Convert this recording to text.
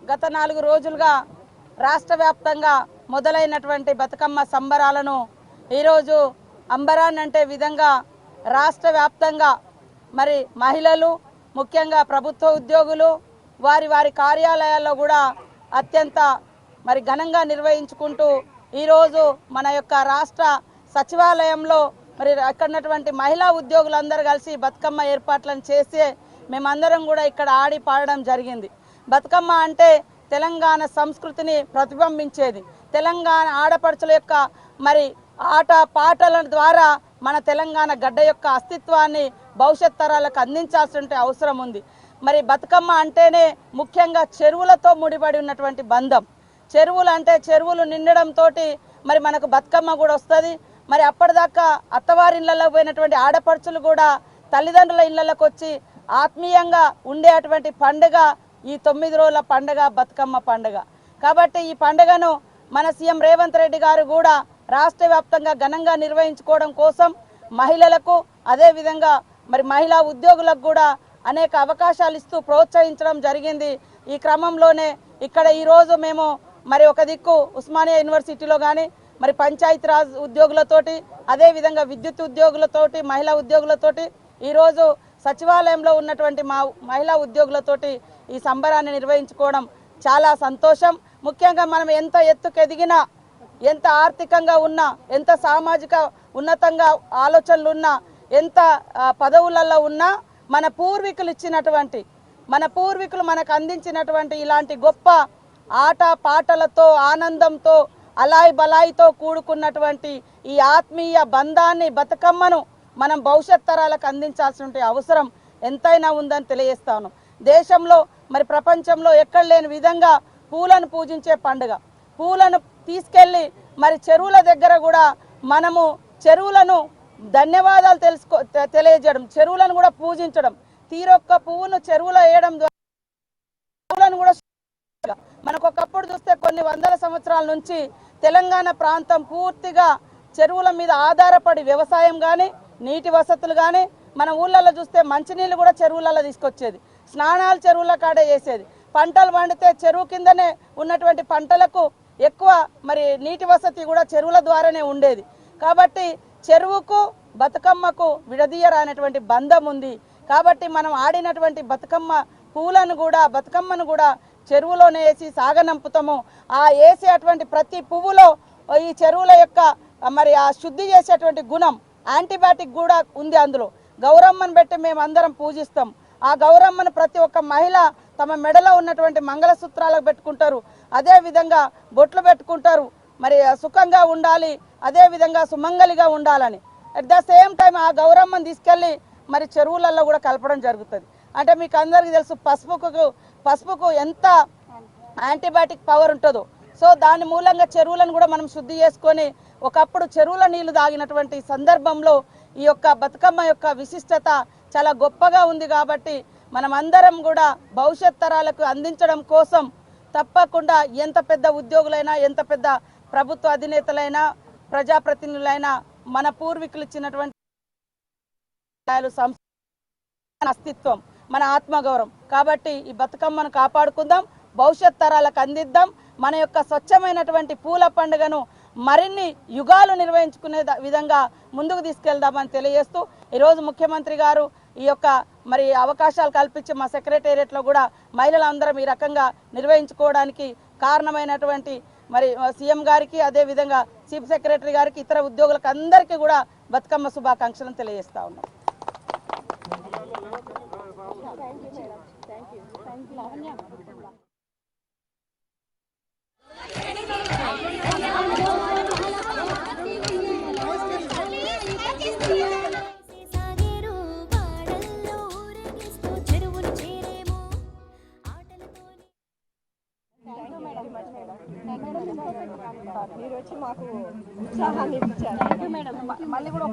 గత 4 రోజులుగా రాష్ట్ర వ్యాప్తంగా మొదలైనటువంటి బతుకమ్మ సంబరాలను ఈరోజు అంబరాన్ అంటే విధంగా రాష్ట్ర వ్యాప్తంగా మరి మహిళలు ముఖ్యంగా ప్రభుత్వ ఉద్యోగులు వారి వారి కార్యాలయాల్లో కూడా అత్యంత మరి ఘనంగా నిర్వహించుకుంటూ ఈరోజు మన యొక్క రాష్ట్ర సచివాలయంలో మరి అక్కడున్నటువంటి మహిళా ఉద్యోగులందరూ కలిసి బతుకమ్మ ఏర్పాట్లను చేసి మేమందరం కూడా ఇక్కడ ఆడి పాడడం జరిగింది. బతుకమ్మ అంటే తెలంగాణ సంస్కృతిని ప్రతిబింబించేది. తెలంగాణ ఆడపడుచుల యొక్క మరి ఆట పాటల ద్వారా మన తెలంగాణ గడ్డ యొక్క అస్తిత్వాన్ని భవిష్యత్ తరాలకు అందించాల్సిన అవసరం ఉంది. మరి బతుకమ్మ అంటేనే ముఖ్యంగా చెరువులతో ముడిపడి ఉన్నటువంటి బంధం. చెరువులు అంటే చెరువులు నిండడంతో మరి మనకు బతుకమ్మ కూడా వస్తుంది. మరి అప్పటిదాకా అత్తవారి ఇళ్లలో పోయినటువంటి ఆడపడుచులు కూడా తల్లిదండ్రుల ఇళ్లకు వచ్చి ఆత్మీయంగా ఉండేటువంటి పండుగ ఈ 9 రోజుల పండుగ బతుకమ్మ పండుగ. కాబట్టి ఈ పండుగను మన సీఎం రేవంత్ రెడ్డి గారు కూడా రాష్ట్ర వ్యాప్తంగా ఘనంగా నిర్వహించుకోవడం కోసం మహిళలకు అదేవిధంగా మరి మహిళా ఉద్యోగులకు కూడా అనేక అవకాశాలు ఇస్తూ ప్రోత్సహించడం జరిగింది. ఈ క్రమంలోనే ఇక్కడ ఈరోజు మేము మరి ఒక దిక్కు ఉస్మానియా యూనివర్సిటీలో కానీ మరి పంచాయతీరాజ్ ఉద్యోగులతోటి అదేవిధంగా విద్యుత్ ఉద్యోగులతోటి మహిళా ఉద్యోగులతోటి ఈరోజు సచివాలయంలో ఉన్నటువంటి మా మహిళా ఉద్యోగులతోటి ఈ సంబరాన్ని నిర్వహించుకోవడం చాలా సంతోషం. ముఖ్యంగా మనం ఎంత ఎత్తుకు ఎదిగినా, ఎంత ఆర్థికంగా ఉన్నా, ఎంత సామాజిక ఉన్నతంగా ఆలోచనలు ఉన్నా, ఎంత పదవులలో ఉన్నా మన పూర్వీకులు ఇచ్చినటువంటి మన పూర్వీకులు మనకు అందించినటువంటి ఇలాంటి గొప్ప ఆట పాటలతో ఆనందంతో అలాయి బలాయితో కూడుకున్నటువంటి ఈ ఆత్మీయ బంధాన్ని బతుకమ్మను మనం భవిష్యత్ తరాలకు అందించాల్సిన అవసరం ఎంతైనా ఉందని తెలియజేస్తాను. దేశంలో మరి ప్రపంచంలో ఎక్కడ లేని విధంగా పూలను పూజించే పండుగ. పూలను తీసుకెళ్ళి మరి చెరువుల దగ్గర కూడా మనము చెరువులను ధన్యవాదాలు తెలియజేయడం, చెరువులను కూడా పూజించడం, తీరొక్క పువ్వును చెరువులో వేయడం ద్వారా కూడా మనకు ఒకప్పుడు చూస్తే కొన్ని వందల సంవత్సరాల నుంచి తెలంగాణ ప్రాంతం పూర్తిగా చెరువుల మీద ఆధారపడి వ్యవసాయం కానీ నీటి వసతులు కానీ మన ఊళ్ళల్లో చూస్తే మంచినీళ్ళు కూడా చెరువులలో తీసుకొచ్చేది, స్నానాలు చెరువుల కాడే చేసేది, పంటలు పండితే చెరువు కిందనే ఉన్నటువంటి పంటలకు ఎక్కువ మరి నీటి వసతి కూడా చెరువుల ద్వారానే ఉండేది. కాబట్టి చెరువుకు బతుకమ్మకు విడదీయరానటువంటి బంధం ఉంది. కాబట్టి మనం ఆడినటువంటి బతుకమ్మ పూలను కూడా బతుకమ్మను కూడా చెరువులోనే వేసి సాగనంపుతాము. ఆ వేసేటువంటి ప్రతి పువ్వులో ఈ చెరువుల యొక్క మరి ఆ శుద్ధి చేసేటువంటి గుణం యాంటీబయాటిక్ కూడా ఉంది. అందులో గౌరమ్మను పెట్టి మేము అందరం పూజిస్తాం. ఆ గౌరమ్మను ప్రతి ఒక్క మహిళ తమ మెడలో ఉన్నటువంటి మంగళసూత్రాలకు పెట్టుకుంటారు, అదేవిధంగా బొట్లు పెట్టుకుంటారు. మరి సుఖంగా ఉండాలి, అదేవిధంగా సుమంగలిగా ఉండాలని. అట్ ద సేమ్ టైం ఆ గౌరమ్మను తీసుకెళ్ళి మరి చెరువులలో కూడా కలపడం జరుగుతుంది. అంటే మీకు అందరికీ తెలుసు పసుపుకు ఎంత యాంటీబయాటిక్ పవర్ ఉంటుందో. సో దాని మూలంగా చెరువులను కూడా మనం శుద్ధి చేసుకొని ఒకప్పుడు చెరువుల నీళ్లు తాగినటువంటి సందర్భంలో ఈ యొక్క బతుకమ్మ యొక్క విశిష్టత చాలా గొప్పగా ఉంది. కాబట్టి మనం అందరం కూడా భవిష్యత్ తరాలకు అందించడం కోసం తప్పకుండా ఎంత పెద్ద ఉద్యోగులైనా, ఎంత పెద్ద ప్రభుత్వ అధినేతలైనా, ప్రజాప్రతినిధులైనా మన పూర్వీకులు ఇచ్చినటువంటి అస్తిత్వం మన ఆత్మగౌరవం. కాబట్టి ఈ బతుకమ్మను కాపాడుకుందాం, భవిష్యత్ తరాలకు అందిద్దాం. మన యొక్క స్వచ్ఛమైనటువంటి పూల పండుగను మరిన్ని యుగాలు నిర్వహించుకునే విధంగా ముందుకు తీసుకెళ్దామని తెలియజేస్తూ ఈరోజు ముఖ్యమంత్రి గారు ఈ యొక్క మరి అవకాశాలు కల్పించి మా సెక్రటేరియట్లో కూడా మహిళలందరం ఈ రకంగా నిర్వహించుకోవడానికి కారణమైనటువంటి మరి సీఎం గారికి, అదేవిధంగా చీఫ్ సెక్రటరీ గారికి, ఇతర ఉద్యోగులకు అందరికీ కూడా బతుకమ్మ శుభాకాంక్షలను తెలియజేస్తా ఉన్నాం. మీరు వచ్చి మాకు ఉత్సాహాన్ని ఇచ్చారు. మళ్ళీ కూడా